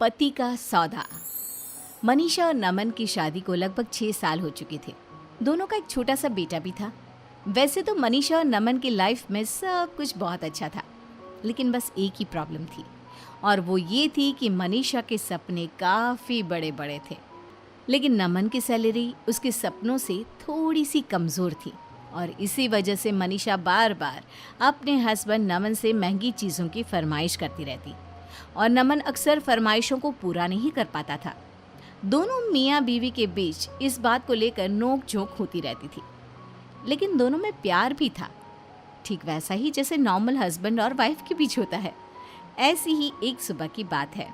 पति का सौदा। मनीषा और नमन की शादी को लगभग 6 साल हो चुके थे। दोनों का एक छोटा सा बेटा भी था। वैसे तो मनीषा और नमन की लाइफ में सब कुछ बहुत अच्छा था, लेकिन बस एक ही प्रॉब्लम थी, और वो ये थी कि मनीषा के सपने काफ़ी बड़े बड़े थे, लेकिन नमन की सैलरी उसके सपनों से थोड़ी सी कमज़ोर थी। और इसी वजह से मनीषा बार बार अपने हस्बैंड नमन से महंगी चीज़ों की फरमाइश करती रहती, और नमन अक्सर फरमाइशों को पूरा नहीं कर पाता था। दोनों मियाँ बीवी के बीच इस बात को लेकर नोक झोंक होती रहती थी, लेकिन दोनों में प्यार भी था, ठीक वैसा ही जैसे नॉर्मल हस्बैंड और वाइफ के बीच होता है। ऐसी ही एक सुबह की बात है।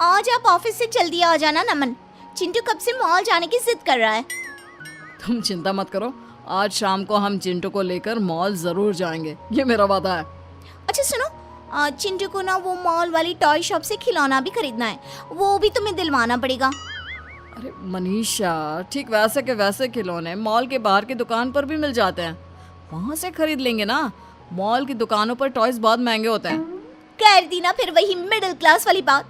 आज आप ऑफिस से जल्दी आ जाना नमन, चिंटू कब से मॉल जाने की जिद कर रहा है। तुम चिंता मत करो, आज शाम को हम चिंटू को लेकर मॉल जरूर जाएंगे, ये मेरा वादा है। अच्छा सुनो, चिंटू को ना वो मॉल वाली टॉय शॉप से खिलौना भी खरीदना है, वो भी तुम्हें दिलवाना पड़ेगा। अरे मनीषा, ठीक वैसे के वैसे खिलौने मॉल के बाहर की दुकान पर भी मिल जाते हैं, वहाँ से खरीद लेंगे ना। मॉल की दुकानों पर टॉयज बहुत महंगे होते हैं। कर दी ना फिर वही मिडिल क्लास वाली बात,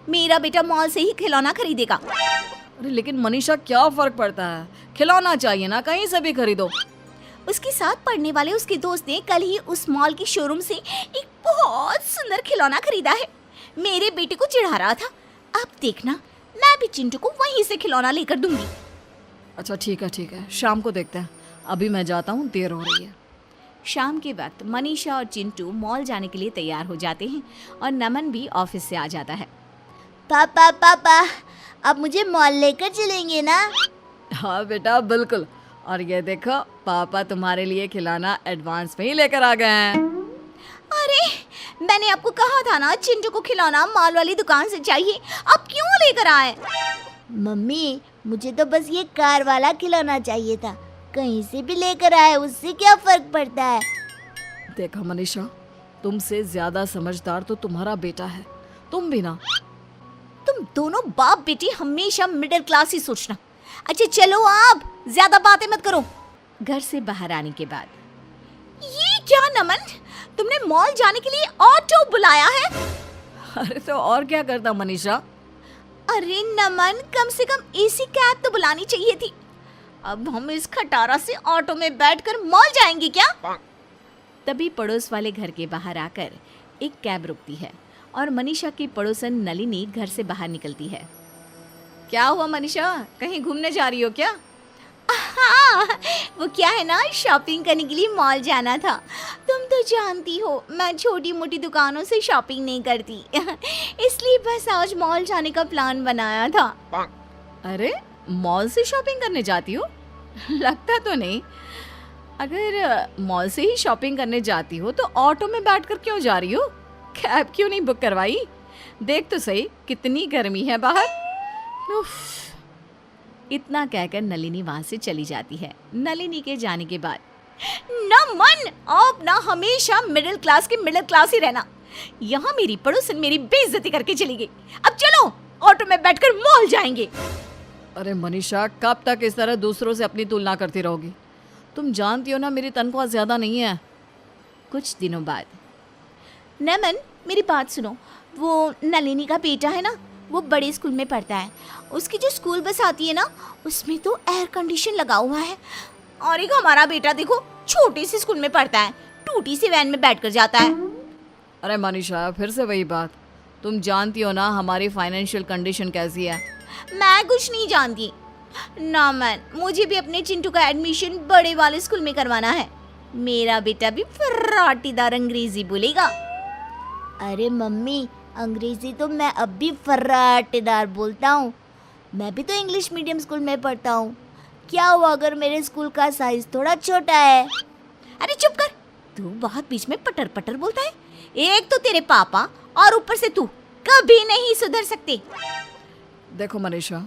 मेरा बेटा मॉल से ही खिलौना खरीदेगा। अरे लेकिन मनीषा, क्या फर्क पड़ता है, खिलौना चाहिए ना, कहीं से भी खरीदो। उसके साथ पढ़ने वाले उसके दोस्त ने कल ही उस मॉल की शोरूम से एक बहुत सुंदर खिलौना खरीदा है। मेरे बेटे को चिढ़ा रहा था, अब देखना मैं भी चिंटू को वहीं से खिलौना लेकर दूंगी। अच्छा ठीक है, शाम को देखते हैं, अभी मैं जाता हूँ, देर हो रही है। शाम के वक्त मनीषा और चिंटू मॉल जाने के लिए तैयार हो जाते हैं, और नमन भी ऑफिस से आ जाता है। पापा अब मुझे मॉल लेकर चलेंगे ना? हाँ बेटा, बिल्कुल। और ये देखो, पापा तुम्हारे लिए खिलौना एडवांस में ही लेकर आ गए हैं। अरे मैंने आपको कहा था ना चिंटू को खिलौना मॉल वाली दुकान से चाहिए, आप क्यों लेकर आए? मम्मी, मुझे तो बस ये कार वाला खिलौना चाहिए था, कहीं से भी लेकर आए उससे क्या फर्क पड़ता है। देखा मनीषा, तुमसे ज्यादा समझदार तो तुम्हारा बेटा है, तुम भी ना। तुम दोनों बाप बेटी हमेशा मिडिल क्लास ही सोचना। अच्छा चलो, आप ज्यादा बातें मत करो। घर से बाहर आने के बाद, ये क्या नमन, तुमने मॉल जाने के लिए ऑटो बुलाया है? अरे तो और क्या करता मनीषा। अरे नमन, कम से कम एसी कैब तो बुलानी चाहिए थी। अब हम इस खटारा से ऑटो में बैठकर मॉल जाएंगे क्या? तभी पड़ोस वाले घर के बाहर आकर एक कैब रुकती है, और मनीषा की पड़ोसन नलिनी घर से बाहर निकलती है। क्या हुआ मनीषा, कहीं घूमने जा रही हो क्या? हाँ, वो क्या है ना, शॉपिंग करने के लिए मॉल जाना था। तुम तो जानती हो मैं छोटी मोटी दुकानों से शॉपिंग नहीं करती इसलिए बस आज मॉल जाने का प्लान बनाया था। अरे मॉल से शॉपिंग करने जाती हो? लगता तो नहीं। अगर मॉल से ही शॉपिंग करने जाती हो तो ऑटो में बैठकर क्यों जा रही हो? कैब क्यों नहीं बुक करवाई? देख तो सही कितनी गर्मी है बाहर। उफ। इतना कहकर नलिनी वहां से चली जाती है। नलिनी के जाने के बाद, नमन, आप ना हमेशा मिडिल क्लास की मिडिल क्लास ही रहना। यहाँ मेरी पड़ोसन मेरी बेइज्जती करके चली गई। अब चलो ऑटो में बैठकर मॉल जाएंगे। अरे मनीषा, कब तक इस तरह दूसरों से अपनी तुलना करती रहोगी? तुम जानती हो ना मेरी तनख्वाह ज्यादा नहीं है। कुछ दिनों बाद, नमन मेरी बात सुनो, वो नलिनी का बेटा है ना, वो बड़े स्कूल में पढ़ता है। उसकी जो स्कूल बस आती है ना, उसमें तो एयर कंडीशन लगा हुआ है। और एक हमारा बेटा देखो, छोटे से स्कूल में पढ़ता है, टूटी सी वैन में बैठकर जाता है। अरे मनीषा, फिर से वही बात। तुम जानती हो ना हमारी फाइनेंशियल कंडीशन कैसी है। मैं कुछ नहीं जानती। नमन, मुझे भी अपने चिंटू का एडमिशन बड़े वाले स्कूल में करवाना है। मेरा बेटा भी फर्राटीदार अंग्रेजी बोलेगा। अरे मम्मी, अंग्रेजी तो मैं अब भी फर्राटेदार बोलता हूँ। मैं भी तो इंग्लिश मीडियम स्कूल में पढ़ता हूँ। क्या हुआ अगर मेरे स्कूल का साइज थोड़ा छोटा है? अरे चुप कर, तू बहुत बीच में पटर पटर बोलता है। एक तो तेरे पापा और ऊपर से तू कभी नहीं सुधर सकते। देखो मनीषा,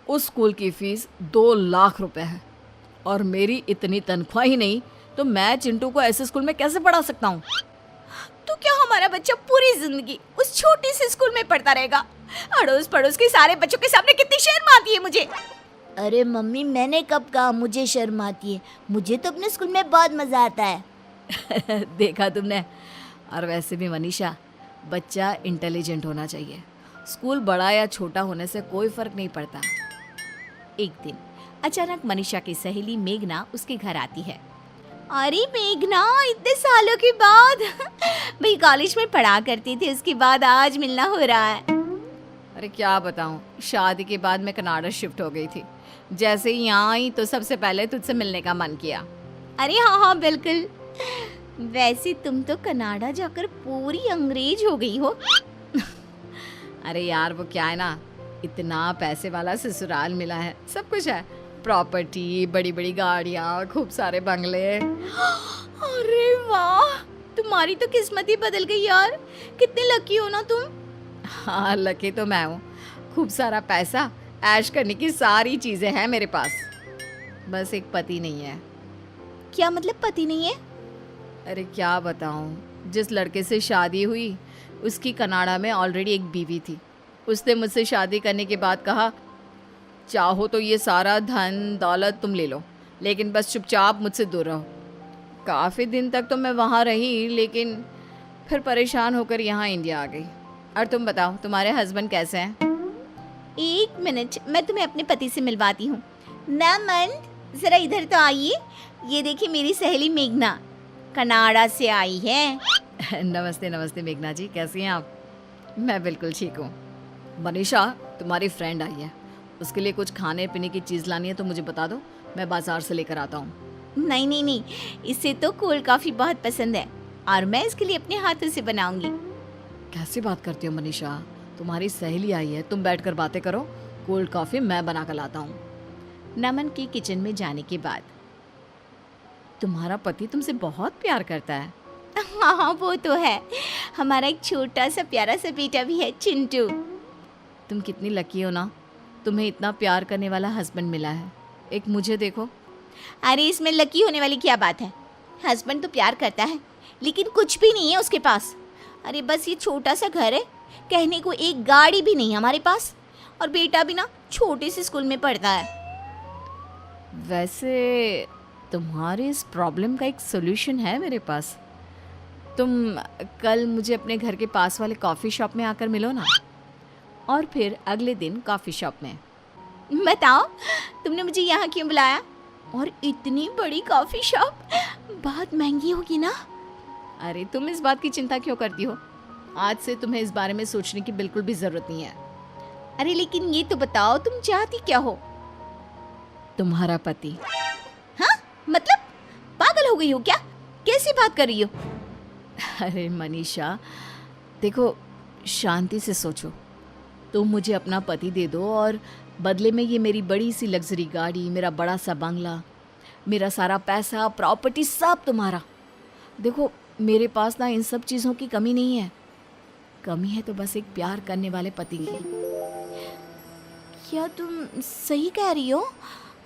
उस स्कूल की फीस 2 लाख रुपए है, और मेरी इतनी तनख्वाह ही नहीं तो मैं चिंटू को ऐसे स्कूल में कैसे पढ़ा सकता हूँ? तो क्या हमारा बच्चा पूरी जिंदगी उस छोटे से स्कूल में पढ़ता रहेगा? अड़ोस पड़ोस के सारे बच्चों के सामने कितनी शर्म आती है मुझे। अरे मम्मी, मैंने कब कहा मुझे शर्म आती है? मुझे तो अपने स्कूल में बहुत मजा आता है। देखा तुमने। और वैसे भी मनीषा, बच्चा इंटेलिजेंट होना चाहिए, स्कूल बड़ा या छोटा होने से कोई फर्क नहीं पड़ता। एक दिन अचानक मनीषा की सहेली मेघना उसके घर आती है। अरे मेघना, इतने सालों के बाद भाई कॉलेज में पढ़ा करते थे, उसके बाद आज मिलना हो रहा है। अरे क्या बताऊं, शादी के बाद मैं कनाडा शिफ्ट हो गई थी। जैसे ही यहाँ आई तो सबसे पहले तुझसे मिलने का मन किया। अरे हाँ हाँ बिल्कुल। वैसे तुम तो कनाडा जाकर पूरी अंग्रेज हो गई हो। अरे यार वो क्या है ना, इतना पैसे वाला ससुराल मिला है, सब कुछ है, प्रॉपर्टी, बड़ी बड़ी गाड़ियाँ, खूब सारे बंगले। अरे वाह, तुम्हारी तो किस्मत ही बदल गई यार। कितने लकी हो ना तुम। हाँ लकी तो मैं हूँ, खूब सारा पैसा, ऐश करने की सारी चीजें हैं मेरे पास, बस एक पति नहीं है। क्या मतलब पति नहीं है? अरे क्या बताऊँ, जिस लड़के से शादी हुई उसकी कनाडा में ऑलरेडी एक बीवी थी। उसने मुझसे शादी करने के बाद कहा, चाहो तो ये सारा धन दौलत तुम ले लो, लेकिन बस चुपचाप मुझसे दूर रहो। काफ़ी दिन तक तो मैं वहाँ रही, लेकिन फिर परेशान होकर यहाँ इंडिया आ गई। और तुम बताओ, तुम्हारे हस्बैंड कैसे हैं? एक मिनट, मैं तुम्हें अपने पति से मिलवाती हूँ। नमन, जरा इधर तो आइए। ये देखिए मेरी सहेली मेघना, कनाडा से आई है। नमस्ते नमस्ते मेघना जी, कैसी हैं आप? मैं बिल्कुल ठीक हूँ। मनीषा, तुम्हारी फ्रेंड आई है, उसके लिए कुछ खाने पीने की चीज़ लानी है तो मुझे बता दो, मैं बाजार से लेकर आता हूँ। नहीं नहीं नहीं, इसे तो कोल्ड कॉफी बहुत पसंद है और मैं इसके लिए अपने हाथों से बनाऊंगी। कैसी बात करती हो मनीषा, तुम्हारी सहेली आई है, तुम बैठकर बातें करो, कोल्ड कॉफ़ी मैं बना कर लाता हूँ। नमन के किचन में जाने के बाद, तुम्हारा पति तुमसे बहुत प्यार करता है। हाँ हाँ वो तो है, हमारा एक छोटा सा प्यारा सा बेटा भी है, चिंटू। तुम कितनी लकी हो ना, तुम्हें इतना प्यार करने वाला हस्बैंड मिला है। एक मुझे देखो। अरे इसमें लकी होने वाली क्या बात है, हस्बैंड तो प्यार करता है लेकिन कुछ भी नहीं है उसके पास। अरे बस ये छोटा सा घर है, कहने को एक गाड़ी भी नहीं हमारे पास, और बेटा भी ना छोटे से स्कूल में पढ़ता है। वैसे तुम्हारे इस प्रॉब्लम का एक सोल्यूशन है मेरे पास। तुम कल मुझे अपने घर के पास वाले कॉफ़ी शॉप में आकर मिलो ना। और फिर अगले दिन कॉफ़ी शॉप में। बताओ तुमने मुझे यहाँ क्यों बुलाया? और इतनी बड़ी कॉफ़ी शॉप, बहुत महंगी होगी ना? अरे तुम इस बात की चिंता क्यों करती हो, आज से तुम्हें इस बारे में सोचने की बिल्कुल भी ज़रूरत नहीं है। अरे लेकिन ये तो बताओ तुम चाहती क्या हो? तुम्हारा पति। हाँ मतलब पागल हो गई हो क्या? कैसी बात कर रही हो? अरे मनीषा देखो, शांति से सोचो। तुम मुझे अपना पति दे दो और बदले में ये मेरी बड़ी सी लग्जरी गाड़ी, मेरा बड़ा सा बंगला, मेरा सारा पैसा, प्रॉपर्टी सब तुम्हारा। देखो मेरे पास ना इन सब चीज़ों की कमी नहीं है, कमी है तो बस एक प्यार करने वाले पति की। क्या तुम सही कह रही हो?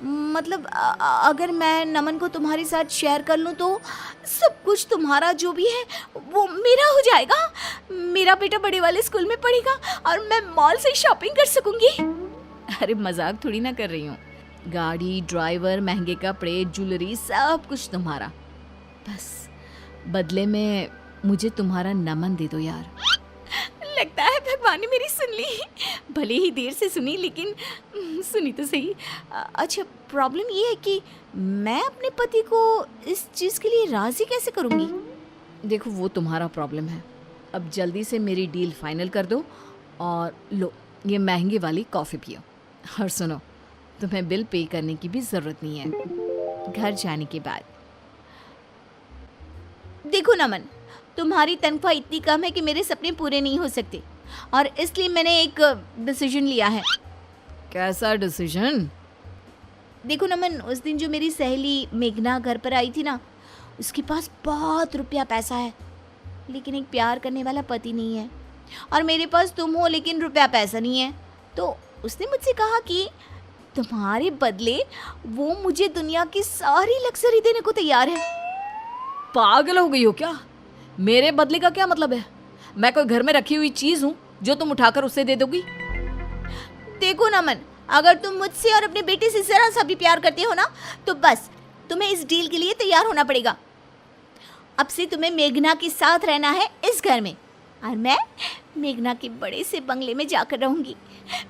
मतलब अगर मैं नमन को तुम्हारे साथ शेयर कर लूँ तो सब कुछ तुम्हारा जो भी है वो मेरा हो जाएगा। मेरा बेटा बड़े वाले स्कूल में पढ़ेगा और मैं मॉल से शॉपिंग कर सकूंगी। अरे मजाक थोड़ी ना कर रही हूँ, गाड़ी, ड्राइवर, महंगे कपड़े, ज्वेलरी, सब कुछ तुम्हारा। बस बदले में मुझे तुम्हारा नमन दे दो यार। लगता है भगवान ने मेरी सुन ली, भले ही देर से सुनी लेकिन सुनी तो सही। अच्छा प्रॉब्लम ये है कि मैं अपने पति को इस चीज़ के लिए राज़ी कैसे करूँगी? देखो वो तुम्हारा प्रॉब्लम है, अब जल्दी से मेरी डील फाइनल कर दो और लो ये महंगी वाली कॉफ़ी पियो। और सुनो, तुम्हें बिल पे करने की भी ज़रूरत नहीं है। घर जाने के बाद, देखो नमन, तुम्हारी तनख्वाह इतनी कम है कि मेरे सपने पूरे नहीं हो सकते और इसलिए मैंने एक डिसीजन लिया है। कैसा डिसीजन? देखो नमन, उस दिन जो मेरी सहेली मेघना घर पर आई थी ना, उसके पास बहुत रुपया पैसा है लेकिन एक प्यार करने वाला पति नहीं है, और मेरे पास तुम हो लेकिन रुपया पैसा नहीं है। तो उसने मुझसे कहा कि तुम्हारे बदले वो मुझे दुनिया की सारी लग्जरी देने को तैयार है। पागल हो गई हो क्या? मेरे बदले का क्या मतलब है? मैं कोई घर में रखी हुई चीज हूँ जो तुम उठाकर उससे दे दोगी? देखो नमन, अगर तुम मुझसे और अपने बेटे से जरा सा भी प्यार करते हो ना तो बस तुम्हें इस डील के लिए तैयार होना पड़ेगा। अब से तुम्हें मेघना के साथ रहना है इस घर में, और मैं मेघना के बड़े से बंगले में जाकर रहूंगी।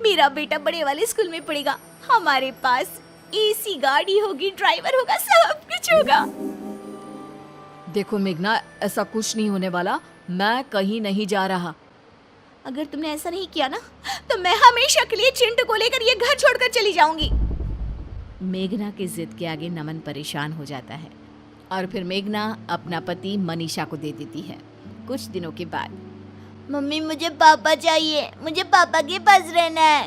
मेरा बेटा बड़े वाले स्कूल में पढ़ेगा, हमारे पास एसी गाड़ी होगी, ड्राइवर होगा, सब कुछ होगा। देखो मेघना, ऐसा कुछ नहीं होने वाला। मैं कहीं नहीं जा रहा। अगर तुमने ऐसा नहीं किया ना तो मैं हमेशा के लिए चिंटू को लेकर ये घर छोड़कर चली जाऊंगी। मेघना की जिद के आगे नमन परेशान हो जाता है और फिर मेघना अपना पति मनीषा को दे देती है। कुछ दिनों के बाद मम्मी मुझे पापा चाहिए, मुझे पापा के पास रहना है।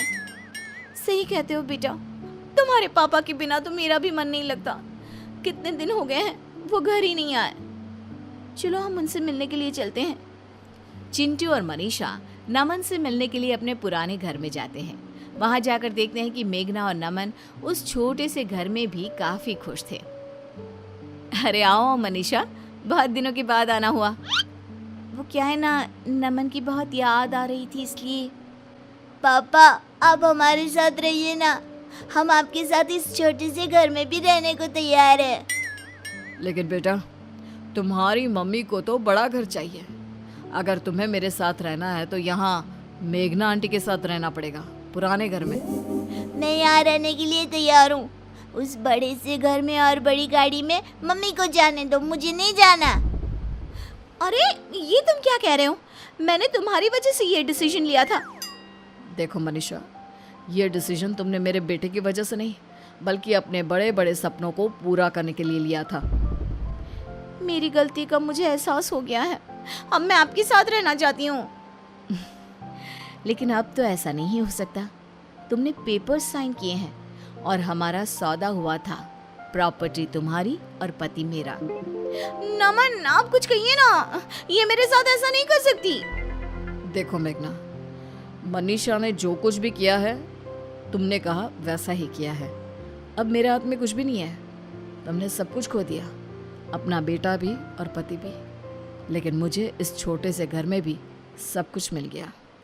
सही कहते हो बेटा, तुम्हारे पापा के बिना तो मेरा भी मन नहीं लगता। कितने दिन हो गए हैं वो घर ही नहीं आए। चलो हम उनसे मिलने के लिए चलते हैं। चिंटू और मनीषा नमन से मिलने के लिए अपने पुराने घर में जाते हैं। वहां जाकर देखते हैं कि मेघना और नमन उस छोटे से घर में भी काफी खुश थे। अरे आओ मनीषा, बहुत दिनों के बाद आना हुआ। वो क्या है ना, नमन की बहुत याद आ रही थी इसलिए। पापा आप हमारे साथ रहिए ना, हम आपके साथ इस छोटे से घर में भी रहने को तैयार है। लेकिन बेटा, तुम्हारी मम्मी को तो बड़ा घर चाहिए। अगर तुम्हें मेरे साथ रहना है तो यहाँ मेघना आंटी के साथ रहना पड़ेगा, पुराने घर में। मैं यहाँ रहने के लिए तैयार हूँ। उस बड़े से घर में और बड़ी गाड़ी में मम्मी को जाने दो, मुझे नहीं जाना। अरे ये तुम क्या कह रहे हो? मैंने तुम्हारी वजह से ये डिसीजन लिया था। देखो मनीषा, ये डिसीजन तुमने मेरे बेटे की वजह से नहीं बल्कि अपने बड़े बड़े सपनों को पूरा करने के लिए लिया था। मेरी गलती का मुझे एहसास हो गया है। अब मैं आपके साथ रहना चाहती हूँ। लेकिन अब तो ऐसा नहीं हो सकता। तुमने पेपर्स साइन किए हैं और हमारा सौदा हुआ था। प्रॉपर्टी तुम्हारी और पति मेरा। नमन आप कुछ कहिए ना, ये मेरे साथ ऐसा नहीं कर सकती। देखो मेघना, मनीषा ने जो कुछ भी किया है तुमने कहा वैसा ही किया है। अब मेरे हाथ में कुछ भी नहीं है। तुमने सब कुछ खो दिया, अपना बेटा भी और पति भी। लेकिन मुझे इस छोटे से घर में भी सब कुछ मिल गया।